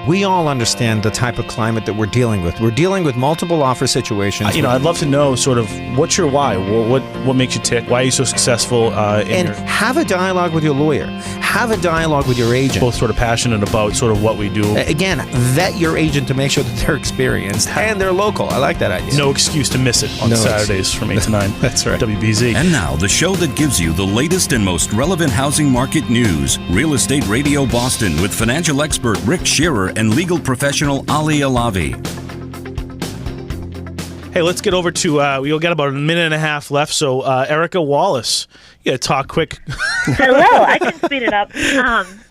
We all understand the type of climate that we're dealing with. We're dealing with multiple offer situations. I'd love to know sort of what's your why? What makes you tick? Why are you so successful? Have a dialogue with your lawyer. Have a dialogue with your agent. Both sort of passionate about sort of what we do. Again, vet your agent to make sure that they're experienced and they're local. I like that idea. No excuse to miss it on Saturdays from 8 to 9. That's right. WBZ. And now, the show that gives you the latest and most relevant housing market news. Real Estate Radio Boston with financial expert Rick Scherer and legal professional Ali Alavi. Hey, let's get over to, we'll get about a minute and a half left. So, Erica Wallace, you got to talk quick. Hello, I can speed it up.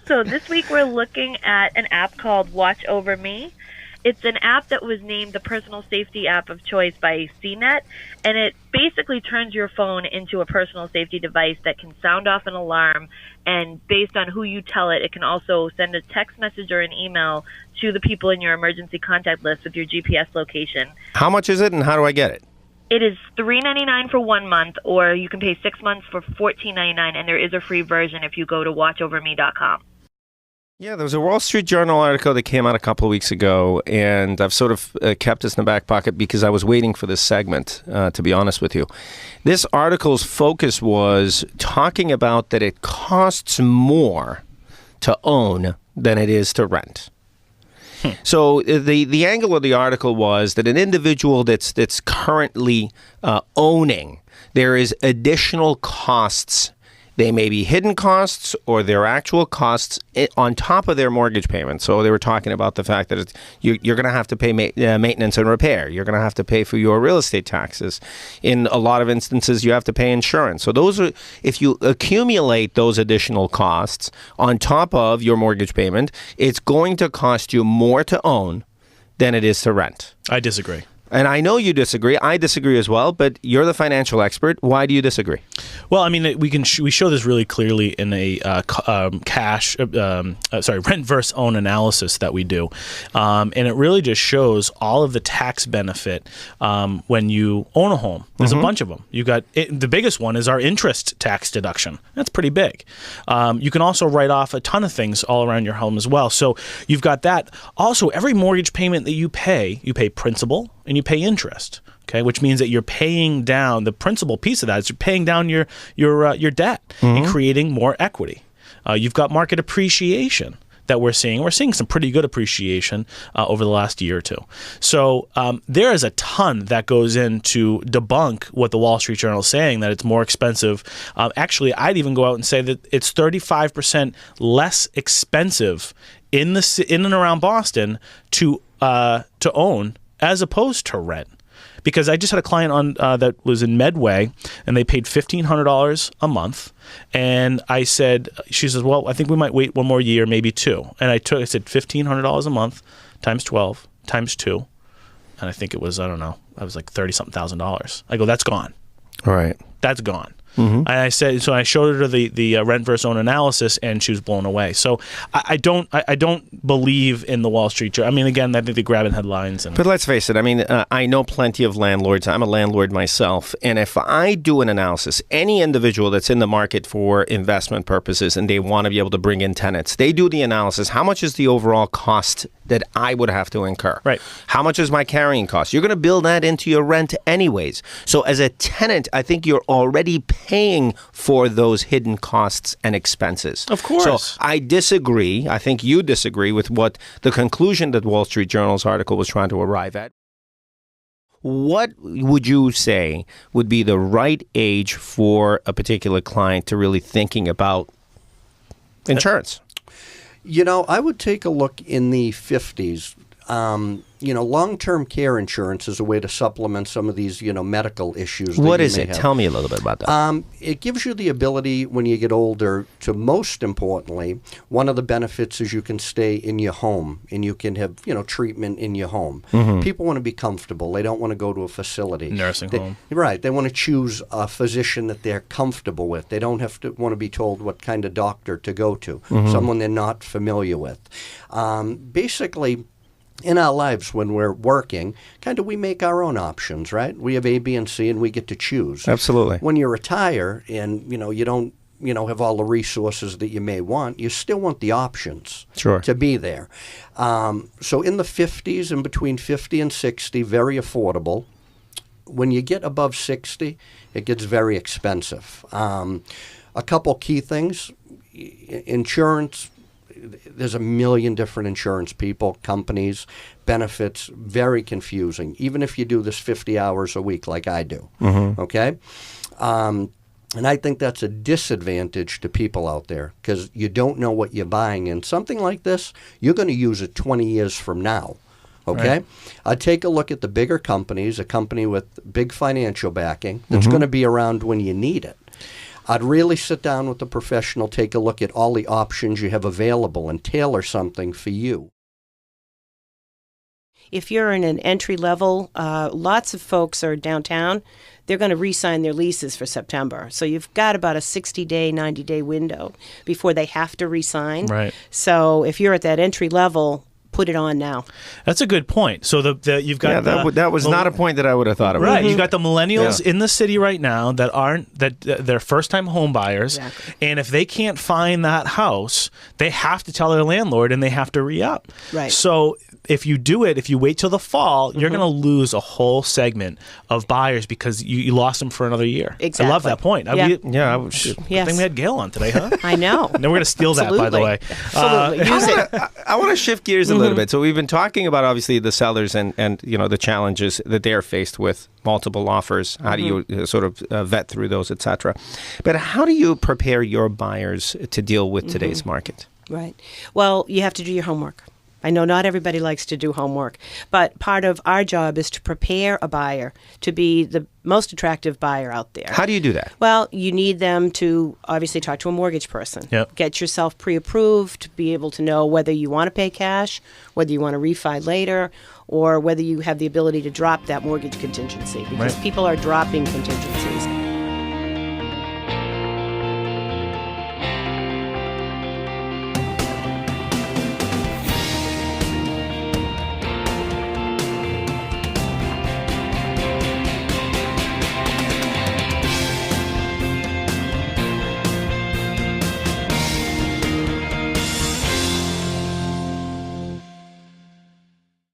So this week we're looking at an app called Watch Over Me. It's an app that was named the personal safety app of choice by CNET, and it basically turns your phone into a personal safety device that can sound off an alarm, and based on who you tell it, it can also send a text message or an email to the people in your emergency contact list with your GPS location. How much is it and how do I get it? It is $3.99 for 1 month, or you can pay 6 months for $14.99, and there is a free version if you go to watchoverme.com. Yeah, there was a Wall Street Journal article that came out a couple of weeks ago, and I've sort of kept this in the back pocket because I was waiting for this segment, to be honest with you. This article's focus was talking about that it costs more to own than it is to rent. So the angle of the article was that an individual that's currently owning, there is additional costs. They may be hidden costs or their actual costs on top of their mortgage payment. So they were talking about the fact that you're going to have to pay maintenance and repair. You're going to have to pay for your real estate taxes. In a lot of instances, you have to pay insurance. So those are, if you accumulate those additional costs on top of your mortgage payment, it's going to cost you more to own than it is to rent. I disagree. And I know you disagree. I disagree as well, but you're the financial expert. Why do you disagree? Well, I mean, we show this really clearly in a rent versus own analysis that we do, and it really just shows all of the tax benefit when you own a home. There's a bunch of them. You got the biggest one is our interest tax deduction. That's pretty big. You can also write off a ton of things all around your home as well. So you've got that. Also, every mortgage payment that you pay principal and you pay interest. Okay, which means that you're paying down the principal piece of that is you're paying down your debt and creating more equity. You've got market appreciation that we're seeing. We're seeing some pretty good appreciation over the last year or two. So there is a ton that goes in to debunk what the Wall Street Journal is saying, that it's more expensive. Actually, I'd even go out and say that it's 35% less expensive in and around Boston to own as opposed to rent. Because I just had a client on that was in Medway, and they paid $1,500 a month. And she says, well, I think we might wait one more year, maybe two. And I said $1,500 a month times 12 times 2. And I think it was, I don't know, I was like $30-something thousand. I go, that's gone. All right. That's gone. And I said, so I showed her the rent versus own analysis, and she was blown away. So I don't believe in the Wall Street Journal. I mean, again, I think they're grabbing headlines. But let's face it. I mean, I know plenty of landlords. I'm a landlord myself, and if I do an analysis, any individual that's in the market for investment purposes and they want to be able to bring in tenants, they do the analysis. How much is the overall cost that I would have to incur? Right. How much is my carrying cost? You're going to build that into your rent anyways. So as a tenant, I think you're already paying for those hidden costs and expenses. Of course. So I disagree. I think you disagree with what the conclusion that Wall Street Journal's article was trying to arrive at. What would you say would be the right age for a particular client to really thinking about insurance? I would take a look in the 50s. Long-term care insurance is a way to supplement some of these, medical issues. What is it? Tell me a little bit about that. It gives you the ability when you get older to, most importantly, one of the benefits is you can stay in your home and you can have, treatment in your home. People want to be comfortable. They don't want to go to a facility. Nursing home. Right. They want to choose a physician that they're comfortable with. They don't have to want to be told what kind of doctor to go to, someone they're not familiar with. Basically, in our lives when we're working, we make our own options, right? We have A, B, and C, and we get to choose. Absolutely. When you retire and, you don't have all the resources that you may want, you still want the options Sure. to be there. So in the 50s and between 50 and 60, very affordable. When you get above 60, it gets very expensive. A couple key things. Insurance, there's a million different insurance people, companies, benefits, very confusing, even if you do this 50 hours a week like I do, okay? And I think that's a disadvantage to people out there because you don't know what you're buying. And something like this, you're going to use it 20 years from now. Okay? Right. Take a look at the bigger companies, a company with big financial backing that's going to be around when you need it. I'd really sit down with a professional, take a look at all the options you have available and tailor something for you. If you're in an entry level, lots of folks are downtown. They're going to re-sign their leases for September. So you've got about a 60-day, 90-day window before they have to re-sign. Right. So if you're at that entry level, put it on now. That's a good point. So you've got that was not a point that I would have thought of. Right, you've got the millennials in the city right now that they're first-time home buyers, and if they can't find that house, they have to tell their landlord and they have to re-up. Right. So if you wait till the fall, you're going to lose a whole segment of buyers because you lost them for another year. Exactly. I love that point. Yeah. I think we had Gail on today, huh? I know. And then we're going to steal that, by the way. Absolutely. Use it. I want to shift gears a little bit. So we've been talking about obviously the sellers and the challenges that they are faced with, multiple offers. How do you sort of vet through those, et cetera? But how do you prepare your buyers to deal with today's market? Right. Well, you have to do your homework. I know not everybody likes to do homework, but part of our job is to prepare a buyer to be the most attractive buyer out there. How do you do that? Well, you need them to obviously talk to a mortgage person. Yep. Get yourself pre-approved, be able to know whether you want to pay cash, whether you want to refi later, or whether you have the ability to drop that mortgage contingency because people are dropping contingencies.